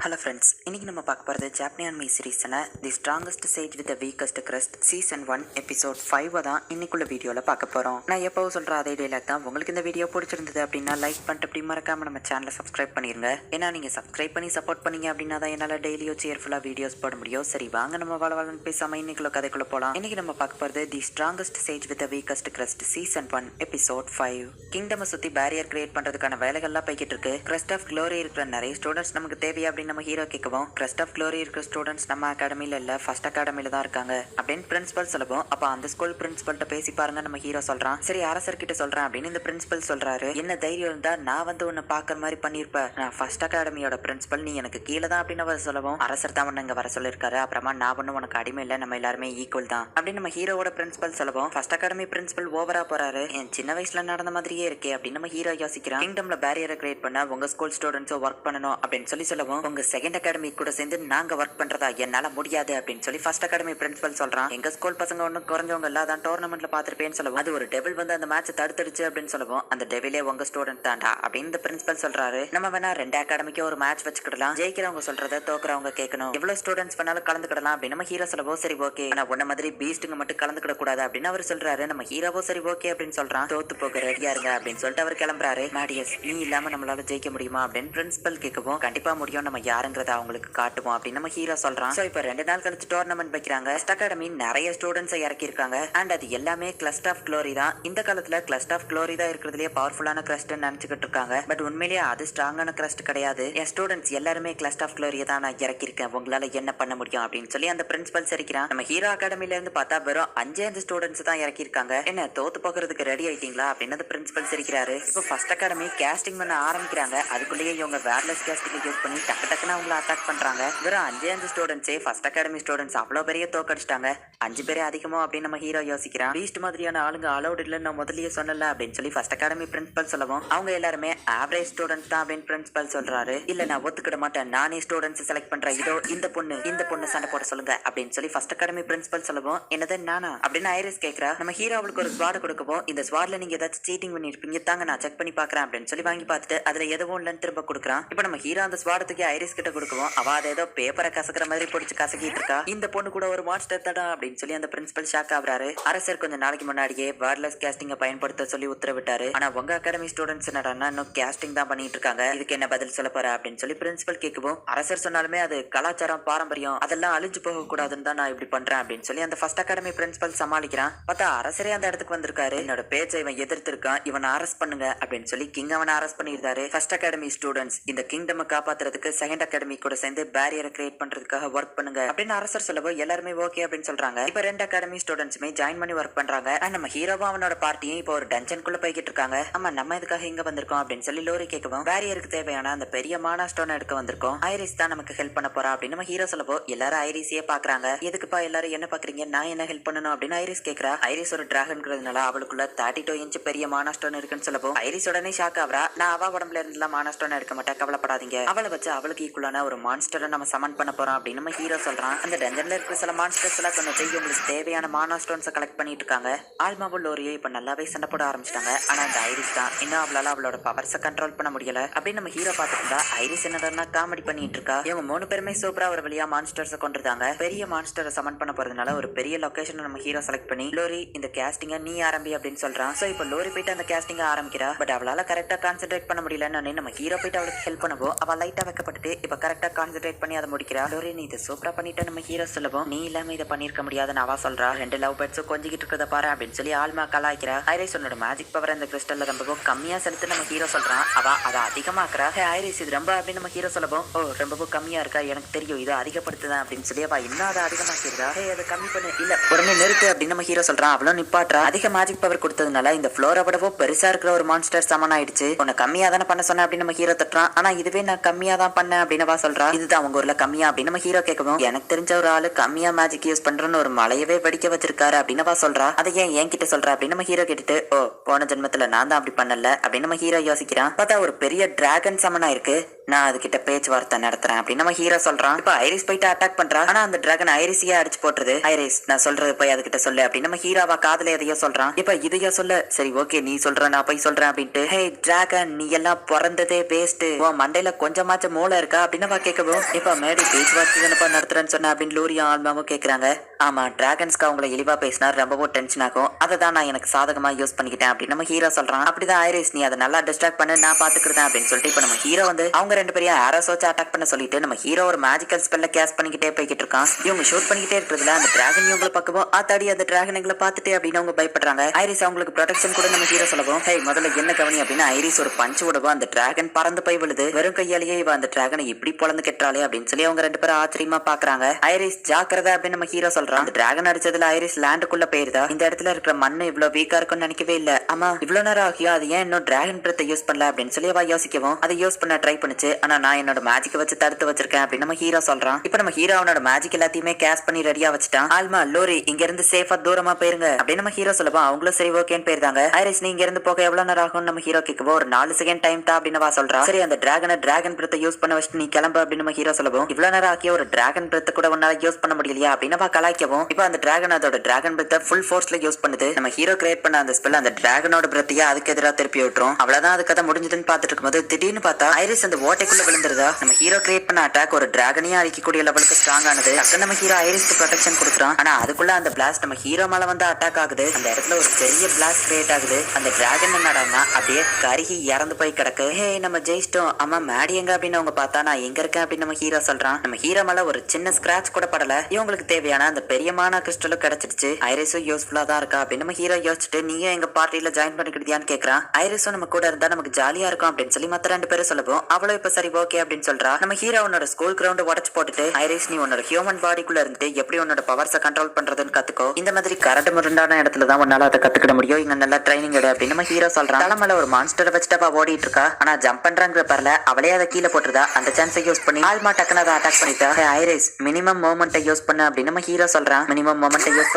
Hello friends, இன்றைக்கி நம்ம பார்க்க போகிறது ஜாப்பனியன் மீ சீரீஸான the strongest sage with the weakest crest season 1 episode 5 தான் இன்னைக்குள்ள வீடியோவில் பார்க்க போகிறோம். நான் எப்போவும் சொல்கிற அதே டேலாக் தான். உங்களுக்கு இந்த வீடியோ பிடிச்சிருந்தது அப்படின்னா லைக் பண்ணிட்டு அப்படி மறக்காமல் நம்ம சேனலை சப்ஸ்கிரைப் பண்ணிடுங்க. ஏன்னா நீங்கள் சப்ஸ்கிரைப் பண்ணி சப்போர்ட் பண்ணீங்க அப்படின்னா தான் என்னால் டெய்லியும் சேர்ஃபுல்லாக வீடியோஸ் போட முடியும். சரி வாங்க நம்ம வளவலன்னு பேசாமல் இன்னைக்குள்ள கதைக்குள்ளே போகலாம். இன்றைக்கி நம்ம பார்க்க போகிறது தி strongest sage with the weakest crest season 1 episode 5. கிங்டமை சுற்றி பேரியர் கிரியேட் பண்ணுறதுக்கான வேலைகள்லாம் போய்கிட்டு இருக்கு. கிரஸ்ட் ஆஃப் க்ளோரி இருக்கிற நிறைய ஸ்டூடெண்ட்ஸ் நமக்கு தேவையா அப்படின்னு நம்ம ஹீரோ கேட்கவும், கிரஸ்ட் ஆஃப் க்ளோரி இருக்கிற ஸ்டூடெண்ட்ஸ் நம்ம அகாடமியில் இல்லை, ஃபர்ஸ்ட் அகாடமியில் தான் இருக்காங்க அப்படின்னு பிரின்சிபல் சொல்லவும், அப்போ அந்த ஸ்கூல் பிரின்சிபல்கிட்ட பேசி பாருங்க நம்ம ஹீரோ சொல்றான். சரி அரசர் கிட்ட சொல்றேன் அப்படின்னு இந்த பிரின்சிபல் சொல்றாரு. என்ன தைரியம் இருந்தா நான் வந்து உன்னை பார்க்குற மாதிரி பண்ணியிருப்பேன். நான் ஃபர்ஸ்ட் அகாடமியோட பிரின்சிபல், நீ எனக்கு கீழே தான் அப்படின்னு அவர் சொல்லவும், அரசர் தான் உன்னை இங்கே வர சொல்லியிருக்காரு. அப்புறமா நான் ஒன்றும் உனக்கு அடிமை இல்லை, நம்ம எல்லாருமே ஈக்குவல் தான் அப்படின்னு நம்ம ஹீரோவோட பிரின்சிபல் சொல்லவும், ஃபர்ஸ்ட் அகாடமி பிரின்சிபல் ஓவரா போறாரு. என் சின்ன வயசுல நடந்த மாதிரியே இருக்கே அப்படின்னு நம்ம ஹீரோ யோசிக்கிறான். கிங்டம்ல பேரியரை கிரியேட் பண்ண உங்க ஸ்கூல் ஸ்டூடெண்ட்ஸோ ஒர்க் பண்ணணும் அப்படின்னு சொல்லவும், உங்க செகண்ட் அகாடமி கூட சேர்ந்து நாங்க ஒர்க் பண்றதா என்னால முடியாது அப்படின்னு சொல்லி ஃபர்ஸ்ட் அகாடமி பிரின்சிபல் சொல்றான். எங்க ஸ்கூல் பசங்க ஒன்னும் குறைஞ்சவங்க இல்ல, அதான் டோர்னமெண்ட்ல பாத்திருப்பேன்னு சொல்லவும், அது ஒரு டெவில் வந்து அந்த மேட்ச் தடுத்துடுச்சு அப்படின்னு சொல்லவும், அந்த டெவிலே உங்க ஸ்டூடெண்ட் தாண்டா அப்படின்னு இந்த பிரின்சிபல் சொல்றாரு. நம்ம வேணா ரெண்டு அகாடமிக்கு ஒரு மேட்ச் வச்சுக்கிடலாம், ஜெயிக்கிறவங்க சொல்றத தோக்குறவங்க கேட்கணும், எவ்வளவு ஸ்டூடெண்ட்ஸ் வேணாலும் கலந்துக்கிடலாம் அப்படின்னு நம்ம ஹீரோ சொல்லவும், சரி ஓகே, ஆனா உன்ன மாதிரி பீஸ்டுங்க மட்டும் கலந்துக்கிட கூடாது அப்படின்னு அவர் சொல்றாரு. நம்ம ஹீரோவோ சரி ஓகே அப்படின்னு சொல்றான். தோத்து போக ரெடியா இருங்க அப்படின்னு சொல்லிட்டு அவர் கிளம்புறாரு. மாடியஸ், நீ இல்லாம நம்மளால ஜெயிக்க முடியுமா அப்படின்னு பிரின்சிபல் கேட்கவும், கண்டிப்பா முடியும், நம்ம யாருங்கிறத அவங்களுக்கு காட்டுவோம் அப்படின்னு நம்ம ஹீரோ சொல்றான். சோ இப்போ 2 நாள் கழிச்சு டோர்னமெண்ட் வைக்கிறாங்க. ஃபர்ஸ்ட் அகாடமி நிறைய ஸ்டூடெண்ட்ஸை இறக்கி இருக்காங்க. அண்ட் அது எல்லாமே கிளஸ்ட் ஆஃப் க்ளோரி தான். இந்த காலத்துல கிளஸ்ட் ஆஃப் க்ளோரி தான் இருக்கிறதுலயே பவர்ஃபுல்லான கிரஸ்ட் நினைச்சுக்கிட்டு இருக்காங்க. பட் உண்மையிலேயே அது ஸ்ட்ராங்கான கிரஸ்ட் கிடையாது. என் ஸ்டூடெண்ட்ஸ் எல்லாருமே கிளஸ்ட் ஆஃப் க்ளோரியை தான் நான் இறக்கிருக்கேன், உங்களால என்ன பண்ண முடியும் அப்படின்னு சொல்லி அந்த பிரின்சிபல் சரிக்கிறான். நம்ம ஹீரோ அகாடமில இருந்து பார்த்தா வெறும் 5 ஸ்டூடெண்ட்ஸ் தான் இறக்கி இருக்காங்க. என்ன தோத்து போகிறதுக்கு ரெடி ஆயிட்டீங்களா அப்படின்னு பிரின்சிபல் சிரிக்கிறாரு. இப்போ ஃபர்ஸ்ட் அகாடமி கேஸ்டிங் பண்ண ஆரம்பிக்கிறாங்க. அதுக்குள்ளேயே இவங்க வேர்லெஸ் கேஸ்டிங் யூஸ் பண்ணி டக்குன்னு அவங்கள அட்டாக் பண்றாங்க. வெறும் 5 ஸ்டூடெண்ட்ஸே ஃபர்ஸ்ட் அகாடமி ஸ்டூடெண்ட்ஸ் அவ்வளோ பெரிய தோக்கடிச்சிட்டாங்க. 5 பேரே அதிகமோ அப்படின்னு நம்ம ஹீரோ யோசிக்கிறான். பீஸ்ட் மாதிரியான ஆளுங்க அலௌட் இல்லைன்னு நான் முதல்லயே சொன்னல அப்படின்னு சொல்லி ஃபர்ஸ்ட் அகாடமி பிரின்சிபல் சொல்லவும், அவங்க எல்லாருமே ஆவரேஜ் ஸ்டூடெண்ட்ஸ் தான் அப்படின்னு பிரின்சிபல் சொல்றாரு. இல்ல நான் ஒத்துக்கிட மாட்டேன், நானே ஸ்டூடெண்ட்ஸ் செலக்ட் பண்றேன், இதோ இந்த பொண்ணு சண்டை போட சொல்லுங்க அப்படின்னு சொல்லி ஃபர்ஸ்ட் அகாடமி பிரின்சிபல் சொல்லவும், என்னது நானா அப்படின்னு ஐரிஸ் கேட்கிறா. நம்ம ஹீரோ அவளுக்கு ஒரு ஸ்வாட் கொடுக்கவும், இந்த ஸ்வாட்ல நீங்க ஏதாச்சும் சீட்டிங் பண்ணிருப்பீங்க தாங்க, நான் செக் பண்ணி பாக்குறேன் அப்படின்னு சொல்லி வாங்கி பார்த்துட்டு அதுல எதுவும் இல்லைன்னு திரும்ப கொடுக்குறான். இப்போ நம்ம ஹீரோ அந்த ஸ்வாடத்துக்கு ஐரிஸ் கிட்ட கொடுக்கவும், அவ அதை ஏதோ பேப்பரை கசக்கிற மாதிரி பிடிச்சி கசக்கிட்டு இருக்கா. இந்த பொண்ணு கூட ஒரு மான்ஸ்டர் தடா அப்படின்னு சொல்லி அந்த பிரின்சிபல் ஷாக் ஆகுறாரு. அரசர் கொஞ்சம் நாளைக்கு முன்னாடியே வேர்ட்லெஸ் கேஸ்டிங்க பயன்படுத்த சொல்லி உத்தரவிட்டாரு. ஆனா உங்க அகாடமி ஸ்டூடெண்ட்ஸ் என்னடான்னா இன்னும் கேஸ்டிங் தான் பண்ணிட்டு இருக்காங்க, இதுக்கு என்ன பதில் சொல்ல போற அப்படின்னு சொல்லி பிரின்சிபல் கேட்கவும், அரசர் சொன்னாலுமே அது கலாச்சாரம் பாரம்பரியம் அதெல்லாம் அழிஞ்சு போக கூடாதுன்னு தான் நான் இப்படி பண்றேன் அப்படின்னு சொல்லி அந்த ஃபர்ஸ்ட் அகாடமி பிரின்சிபல் சமாளிக்கிறான். பார்த்தா அரசரே அந்த இடத்துக்கு வந்திருக்காரு. என்னோட பேச்சை இவன் எதிர்த்து இருக்கான், இவனை அரெஸ்ட் பண்ணுங்க அப்படின்னு சொல்லி கிங் அவனை அரெஸ்ட் பண்ணியிருந்தாரு. ஃபர்ஸ்ட் அகாடமி ஸ்டூடெண்ட்ஸ் இந்த கிங்டம் காப்பாத்துறதுக்கு செகண்ட் அகாடமி கூட சேர்ந்து பேரியரை கிரியேட் பண்றதுக்காக ஒர்க் பண்ணுங்க அப்படின்னு அரசர் சொல்லவோ எல்லாருமே ஓகே அப்படின்னு சொல்றாங்க. இப்ப 2 அகாடமி ஸ்டூடெண்ட்ஸுமே ஜாயின் பண்ணி ஒர்க் பண்றாங்க. அண்ட் நம்ம ஹீரோவும் அவனோட பார்ட்டியும் இப்போ ஒரு டஞ்சனுக்குள்ள போய்கிட்டு இருக்காங்க. ஆமா, நம்ம இதுக்காக இங்க வந்திருக்கோம் அப்படின்னு சொல்லி லோரி கேட்கவும், பேரியருக்கு தேவையான அந்த பெரிய மானா ஸ்டோன் எடுக்க வந்திருக்கோம், ஐரிஸ் தான் நமக்கு ஹெல்ப் பண்ண போறா அப்படின்னு நம்ம ஹீரோ சொல்லவோ எல்லாரும் ஐரிஸையே பாக்குறாங்க. எதுக்குப்பா எல்லாரும் என்ன பாக்குறீங்க, நான் என்ன ஹெல்ப் பண்ணணும் அப்படின்னு ஐரிஸ் கேட்கறா. ஐரிஸ் ஒரு டிராகன்ங்கிறதுனால அவளுக்குள்ள 32 இன்ச் பெரிய மானா ஸ்டோன் இருக்குன்னு சொல்லவோ ஐரிஸ் உடனே ஷாக் ஆகுறா. நான் அவ உடம்புல இருந்துலாம் மானா ஸ்டோன் எடுக்க மாட்டேன், கவலைப்படாதீங்க, அவளை வச்சு அவளுக்கு ஈக்குவலான ஒரு மான்ஸ்டரை நம்ம சமன் பண்ண போறோம் அப்படின்னு நம்ம ஹீரோ சொல்றான். அந்த டஞ்சன்ல இருக்கிற சில மான்ஸ்டர்ஸ் எல்லாம் கொஞ்சம் செய்ய உங்களுக்கு தேவையான மானா ஸ்டோன்ஸை கலெக்ட் பண்ணிட்டு இருக்காங்க. ஆல்மாவும் லோரியும் இப்ப நல்லாவே சண்டை போட ஆரம்பிச்சிட்டாங்க. ஆனா இந்த ஐரிஸ் தான் இன்னும் அவளால அவளோட பவர்ஸை கண்ட்ரோல் பண்ண முடியல அப்படின்னு நம்ம ஹீரோ பார்த்துருந்தா ஐரிஸ் என்னடா காமெடி பண்ணிட்டு இருக்கா. இவங்க 3 பேருமே சூப்பரா ஒரு வழியா மான்ஸ்டர்ஸை கொண்டுருந்தாங்க. பெரிய மான்ஸ்டரை சமன் பண்ண போறதுனால ஒரு பெரிய லொகேஷன் நம்ம ஹீரோ செலக்ட் பண்ணி, லோரி இந்த கேஸ்டிங்க நீ ஆரம்பி அப்படின்னு சொல்றான். சோ இப்போ லோரி போயிட்டு அந்த கேஸ்டிங்க ஆரம்பிக்கிறா. பட் அவளால கரெக்டா கான்சென்ட்ரேட் பண்ண முடியலன்னு நம்ம ஹீரோ போயிட்டு அவளுக்கு ஹெல்ப் பண்ணவோ அவ லைட்டா வைக்கப்பட்டு இப்ப கரெக்டா கான்சென்ட்ரேட் பண்ணி அதை முடிக்கிறா. லோரி நீ இதை சூப்பரா பண்ணிட்டு நம்ம ஹீரோ சொல்லவும், நீ இல்லாம இதை பண்ணிருக்க முடியாதுன்னு அவ சொல்றா. 2 லவ் பேர்ட்ஸும் கொஞ்சிக்கிட்டு இருக்கிறத பாரு அப்படின்னு சொல்லி ஆல்மா கலாய்க்கிறா. ஐரிஸ் உன்னோட மேஜிக் பவர் இந்த கிறிஸ்டல்ல ரொம்ப கம்மியா செலுத்து நம்ம ஹீரோ சொல்றான். அவ அதை அதிகமாக்குறா. ஐரிஸ் இது ரொம்ப அப்படின்னு நம்ம ஹீரோ சொல்லவும், ஓ ரொம்ப கம்மியா இருக்கா, எனக்கு தெரியும், இதை அதிகப்படுத்துதான் அப்படின்னு சொல்லி அவ இன்னும் அதை அதிகமாக்கிருக்கா. அதை கம்மி பண்ணு, இல்ல உடனே நிறுத்து அப்படின்னு நம்ம ஹீரோ சொல்றான். அவளும் நிப்பாட்றா. அதிக மேஜிக் பவர் கொடுத்ததுனால இந்த ஃப்ளோரை விடவோ பெருசா இருக்கிற ஒரு மான்ஸ்டர் சமன் ஆயிடுச்சு. உன்னை கம்மியா தானே பண்ண சொன்ன அப்படின்னு நம்ம ஹீரோ தட்டுறான். ஆனா இதுவே நான் கம்மியா தான் பண்ணேன் அப்படின்னு சொல்றா. இதுதான் அவங்க ஊர்ல கம்மியா அப்படின்னு நம்ம ஹீரோ கேட்கவும், எனக்கு தெரிஞ்ச ஒரு ஆளு கம்மியா மேஜிக் யூஸ் பண்றேன்னு ஒரு ஒரு மலையவே வெடிக்க வச்சிருக்காரு அப்படின்னு சொல்றா. அதை ஏன் என்கிட்ட சொல்ற அப்படின்னு நம்ம ஹீரோ கேட்டுட்டு, ஓ போன ஜென்மத்துல நான் தான் அப்படி பண்ணல அப்படின்னு நம்ம ஹீரோ யோசிக்கிறான். பார்த்தா ஒரு பெரிய டிராகன் சமனா இருக்கு, நான் அதுகிட்ட பேச்சுவார்த்தை நடத்துறேன் அப்படின்னு நம்ம ஹீரோ சொல்றான். இப்ப ஐரிஸ் போயிட்டு அட்டாக் பண்றா. ஆனா அந்த டிராகன் ஐரிஸையே அடிச்சு போட்டுருது. ஐரிஸ் நான் சொல்றது போய் அதுகிட்ட சொல்லு அப்படின்னு நம்ம ஹீரோவா காதுல எதையோ சொல்றான். இப்ப இதையோ சொல்ல, சரி ஓகே நீ சொல்ற நான் போய் சொல்றேன் அப்படின்ட்டு, ஹே டிராகன் நீ எல்லாம் பிறந்ததே வேஸ்ட், உன் மண்டையில கொஞ்சமாச்சும் மூளை இருக்கா அப்படின்னு கேட்கவும், இப்ப மேடி பேச்சுவார்த்தை தானப்பா நடத்துறேன்னு சொன்ன அப்படின்னு லூரியும் ஆல்மாவும் கேக்குறாங்க. ஆமா டிராகன்ஸ்க்கு அவங்கள இழிவா பேசினா ரொம்பவும் டென்ஷன் ஆகும், அதை தான் நான் எனக்கு சாதகமா யூஸ் பண்ணிக்கிட்டேன் அப்படின்னு நம்ம ஹீரோ சொல்றான். அப்படிதான் ஐரிஸ் நீ அதை நல்லா டிஸ்ட்ராக்ட் பண்ணு நான் பாத்துக்கிறேன் அப்படின்னு சொல்லிட்டு இப்ப நம்ம ஹீரோ வந்து அவங்க ரெண்டு பேரையும் ஆரோஸ் வச்சு அட்டாக் பண்ண சொல்லிட்டு நம்ம ஹீரோ ஒரு மேஜிக்கல் ஸ்பெல்ல கேஸ் பண்ணிக்கிட்டே போய்கிட்டு இருக்கான். இவங்க ஷூட் பண்ணிக்கிட்டே இருக்கிறதுல அந்த டிராகன் இவங்களை பக்கவோ ஆத்தாடி அந்த டிராகன் எங்களை பார்த்துட்டு அப்படின்னு அவங்க பயப்படுறாங்க. ஐரிஸ் அவங்களுக்கு ப்ரொடெக்ஷன் கூட நம்ம ஹீரோ சொல்லவும், ஹே முதல்ல என்ன கவனி அப்படின்னு ஐரிஸ் ஒரு பஞ்ச் விடவும் அந்த டிராகன் பறந்து போய் விழுது. வெறும் கையாலேயே இவ அந்த டிராகனை இப்படி பொழந்து கெட்டாலே அப்படின்னு சொல்லி அவங்க ரெண்டு பேரும் ஆச்சரியமா பாக்குறாங்க. ஐரிஸ் ஜாக்கிரதை அப்படின்னு நம்ம ஹீரோ சொல்றான். அந்த டிராகன் அடிச்சதுல ஐரிஸ் லேண்டுக்குள்ள போயிருதா, இந்த இடத்துல இருக்கிற மண்ணு இவ்வளவு வீக்கா இருக்கும்னு நினைக்கவே இல்ல. ஆமா இவ்வளவு நேரம் ஆகியோ அது ஏன் இன்னும் டிராகன் பிரத்தை யூஸ் பண்ணல அப்படின்னு சொல்லி அவ யோசிக்கவும், அதை யூஸ் பண்ண ட்ரை பண்ணுச்சு. ஆனா நான் என்னோட மேஜிக் வச்சு தடுத்து வச்சிருக்கேன் அப்படின்னு நம்ம ஹீரோ சொல்றான். இப்ப நம்ம ஹீரோ அவனோட மேஜிக் எல்லாத்தையுமே கேஸ் பண்ணி ரெடியா வச்சுட்டான். ஆல்மா லோரி இங்க இருந்து சேஃபா தூரமா போயிருங்க அப்படின்னு நம்ம ஹீரோ சொல்லுவோம். அவங்களும் சரி ஓகேன்னு போயிருந்தாங்க. ஐரிஸ் நீ இங்க இருந்து போக எவ்வளவு நேரம் ஆகும் நம்ம ஹீரோ கேட்கவோ, ஒரு 4 செகண்ட் டைம் தான் அப்படின்னு சொல்றா. சரி அந்த டிராகன் பிரத்தை யூஸ் பண்ண வச்சுட்டு நீ கிளம்பு அப்படின்னு நம்ம ஹீரோ சொல்லுவோம். இவ்வளவு நேரம் ஆக்கிய ஒரு டிராகன் பிரத்தை கூட உன்னால யூஸ் பண்ண முடியலையா அப்படின்னு கலாய்க்கவும், இப்ப அந்த டிராகன் அதோட டிராகன் பிரத்தை ஃபுல் ஃபோர்ஸ்ல யூஸ் பண்ணுது. நம்ம ஹீரோ கிரியேட் பண்ண அந்த ஸ்பெல் அந்த டிராகனோட பிரத்தையா அதுக்கு எதிராக திருப்பி விட்டுரும். அவ்வளவுதான் அது கதை முடிஞ்சதுன்னு பாத்துட்டு இருக்கும்போது திடீர்னு பார்த்தா ஐரிஸ் அந்த ஓட்டைக்குள்ள விழுந்துருதா. நம்ம ஹீரோ கிரியேட் பண்ண அட்டாக் ஒரு டிராகனையும் அழிக்கக்கூடிய லெவலுக்கு ஸ்ட்ராங் ஆனது. டக்குன்னு நம்ம ஹீரோ ஐரிஸ்க்கு ப்ரொடெக்ஷன் கொடுக்குறான். ஆனா அதுக்குள்ள அந்த பிளாஸ்ட் நம்ம ஹீரோ மேல வந்து அட்டாக் ஆகுது. அந்த இடத்துல ஒரு பெரிய பிளாஸ்ட் கிரியேட் ஆகுது. அந்த டிராகன் என்னடான்னா அப்படியே கருகி இறந்து போய் கிடக்கு. ஹே நம்ம ஜெயிச்சிட்டோம், ஆமா மேடி எங்க அப்படின்னு அவங்க பார்த்தா நான் எங்க இருக்கேன் அப்படின்னு நம்ம ஹீரோ சொல்றான். நம்ம ஹீரோ மேல ஒரு சின்ன ஸ்கிராட்ச் கூட படல. இவங்களுக்கு தேவையான அந்த பெரிய மானா கிறிஸ்டலும் கிடைச்சிடுச்சு. ஐரிஸும் யூஸ்ஃபுல்லா தான் இருக்கா அப்படின்னு நம்ம ஹீரோ யோசிச்சுட்டு, நீங்க எங்க பார்ட்டியில ஜாயின் பண்ணிக்கிட்டியான்னு கேக்குறான். ஐரிஸும் நம்ம கூட இருந்தா நமக்கு ஜாலியா இருக்கும் அப்படின்னு சொல்லி மத்த ரெண்டு பேரும் சொல்லவும், அவளும் இப்ப சரி ஓகே அப்படின்னு சொல்றா. நம்ம ஹீரோ உன்னோட ஸ்கூல் கிரவுண்ட் உடச்சு போட்டுட்டு, ஐரிஸ் நீ உன்னோட ஹியூமன் பாடிக்குள்ள இருந்து எப்படி உன்னோட பவர்ஸை கண்ட்ரோல் பண்றதுன்னு கத்துக்கோ. இந்த மாதிரி கரடு முரண்டான இடத்துல தான் உன்னால அதை கத்துக்கிட முடியும். இங்க நல்லா ட்ரைனிங் எடு அப்படின்னு நம்ம ஹீரோ சொல்றான். தலைமையில ஒரு மான்ஸ்டரை வச்சுட்டு ஓடிட்டு இருக்கா. ஆனா ஜம்ப் பண்றாங்கிற பேர்ல அவளே அதை கீழே போட்டுருதா. அந்த சான்ஸை யூஸ் பண்ணி ஆல்மா டக்குன்னு அதை அட்டாக் பண்ணிட்டா. ஐரிஸ் மினிமம் மூமெண்ட்டை யூஸ் பண்ணு அப்படின்னு நம்ம ஹீரோ சொல்றான். மினிமம் மூமெண்ட்டை யூஸ்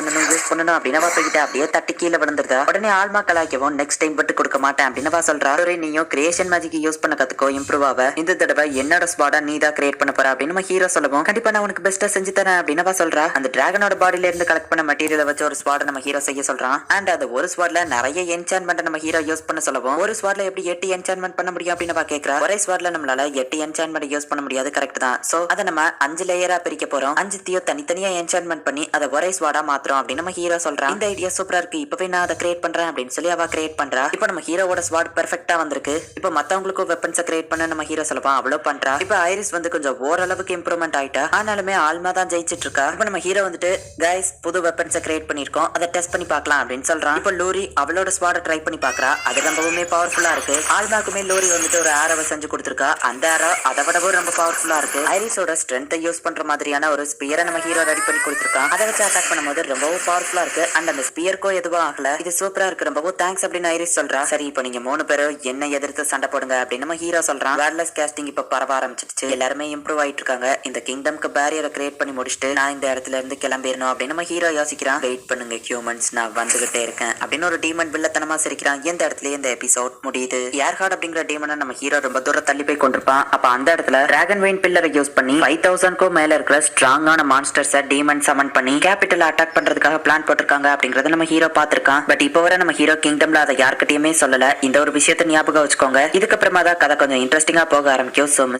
பண்ணணும் அப்படின்னு போய்கிட்டு அப்படியே தட்டி கீழே விழுந்துருதா. உடனே ஆல்மா கலாய்க்கவும், நெக்ஸ்ட் டைம் விட்டு கொடுக்க மாட்டேன் அப்படின்னு சொல்றா. நீயும் கிரியேஷன் மேஜிக் யூஸ் பண்ண கத்துக்கோ, இம்ப்ரூவ் ஆவ. இந்த தடவை என்னோட ஸ்பாடா நீ தான் கிரியேட் பண்ண போற அப்படின்னு நம்ம ஹீரோ சொல்லவும், கண்டிப்பா நான் உனக்கு பெஸ்ட்டா செஞ்சு தரேன் அப்படின்னு சொல்றா. அந்த டிராகனோட பாடியில இருந்து கலெக்ட் பண்ண மெட்டீரியலை வச்சு ஒரு ஸ்பாட நம்ம ஹீரோ செய்ய சொல்றான். அண்ட் அந்த ஒரு ஸ்வாட்ல நிறைய என்சான்மெண்ட் நம்ம ஹீரோ யூஸ் பண்ண சொல்லவும், ஒரு ஸ்வாட்ல எப்படி 8 என்சான்மெண்ட் பண்ண முடியும் அப்படின்னு கேக்குறா. ஒரே ஸ்வாட்ல நம்மளால 8 என்சான்மெண்ட் யூஸ் பண்ண முடியாது, கரெக்ட் தான். சோ அதை நம்ம 5 லேயரா பிரிக்க போறோம். 5 தனித்தனியா என்சான்மெண்ட் பண்ணி அதை ஒரே ஸ்வாடா மாத்திரம் அப்படின்னு நம்ம ஹீரோ சொல்றான். இந்த ஐடியா சூப்பரா இருக்கு, இப்பவே நான் அதை கிரியேட் பண்றேன் அப்படின்னு சொல்லி அவ கிரியேட் பண்றா. இப்போ நம்ம ஹீரோவோட ஸ்வாட் பெர்ஃபெக்ட்டா வந்திருக்கு. இப்போ மத்தவங்களுக்கும் வெப்பன்ஸை கிரியேட் பண்ண நம்ம ஹீரோ சொல்லுவான். அவ்வளோ பண்றா. இப்போ ஐரிஸ் வந்து கொஞ்சம் ஓரளவுக்கு இம்ப்ரூவ்மெண்ட் ஆயிட்டா. ஆனாலுமே ஆல்மா தான் ஜெயிச்சிட்டு இருக்கா. இப்போ நம்ம ஹீரோ வந்துட்டு, கைஸ் புது வெப்பன்ஸை கிரியேட் பண்ணிருக்கோம், அதை டெஸ்ட் பண்ணி பார்க்கலாம் அப்படின்னு சொல்றான். இப்போ லூரி அவளோட ஸ்வாட ட்ரை பண்ணி பாக்குறா. அது ரொம்பவுமே பவர்ஃபுல்லா இருக்கு. ஆல்மாக்குமே லூரி வந்துட்டு ஒரு ஆரோவை செஞ்சு கொடுத்துருக்கா. அந்த ஆரோ அதை விடவும் ரொம்ப பவர்ஃபுல்லா இருக்கு. ஐரிஸோட ஸ்ட்ரென்த்தை யூஸ் பண்ற மாதிரியான ஒரு ஸ்பியரை நம்ம ஹீரோ ரெடி பண்ணி கொடுத்துருக்கான். அதை வச்சு அட்டாக் பண்ணும்போது ரொம்பவும் பவர்ஃபுல்லா இருக்கு. அண்ட் அந்த ஸ்பியருக்கோ எதுவும் ஆகல. இது சூப்பரா இருக்கு, ரொம்பவும் தேங்க்ஸ் அப்படின்னு ஐரிஸ் சொல்றா. சரி இப்போ நீங்க 3 பேரும் என்ன எதிர்த்து சண்டை போடுங்க அப்படின்னு நம்ம ஹீரோ சொல்றான். வேர்லெஸ் கேஸ்டிங் இப்ப பரவ ஆரம்பிச்சிடுச்சு. எல்லாருமே இம்ப்ரூவ் ஆயிட்டு இருக்காங்க. இந்த கிங்டம்க்கு பேரியரை கிரியேட் பண்ணி முடிச்சுட்டு நான் இந்த இடத்துல இருந்து கிளம்பிடணும் அப்படின்னு நம்ம ஹீரோ யோசிக்கிறான். வெயிட் பண்ணுங்க ஹியூமன்ஸ், நான் வந்துகிட்டே இருக்கேன் அப்படின்னு ஒரு டீமன் வில்லத்தனமா சிரிக்கிறான். எந்த இடத்துல இந்த எபிசோட் முடியுது. ஏர்ஹார்ட் அப்படிங்கிற டீமனை நம்ம ஹீரோ ரொம்ப தூரம் தள்ளி போய் கொண்டிருப்பான். அப்ப அந்த இடத்துல டிராகன் வெயின் பில்லரை யூஸ் பண்ணி 5000க்கும் மேல இருக்கிற ஸ்ட்ராங்கான மான்ஸ்டர்ஸை டீமன் சமன் பண்ணி கேபிட்டல் அட்டாக் பண்றதுக்காக பிளான் போட்டிருக்காங்க அப்படிங்கறத நம்ம ஹீரோ பாத்திருக்கான். பட் இப்போ வர நம்ம ஹீரோ கிங்டம்ல அதை யார்கிட்டயுமே சொல்லல. இந்த ஒரு விஷயத்தை ஞாபகம் வச்சுக்கோங்க. இதுக்கப்புறமா தான் கதை கொஞ்சம் இன்ட்ரெஸ்டிங்கா போக ஆரம்பிக்கும்.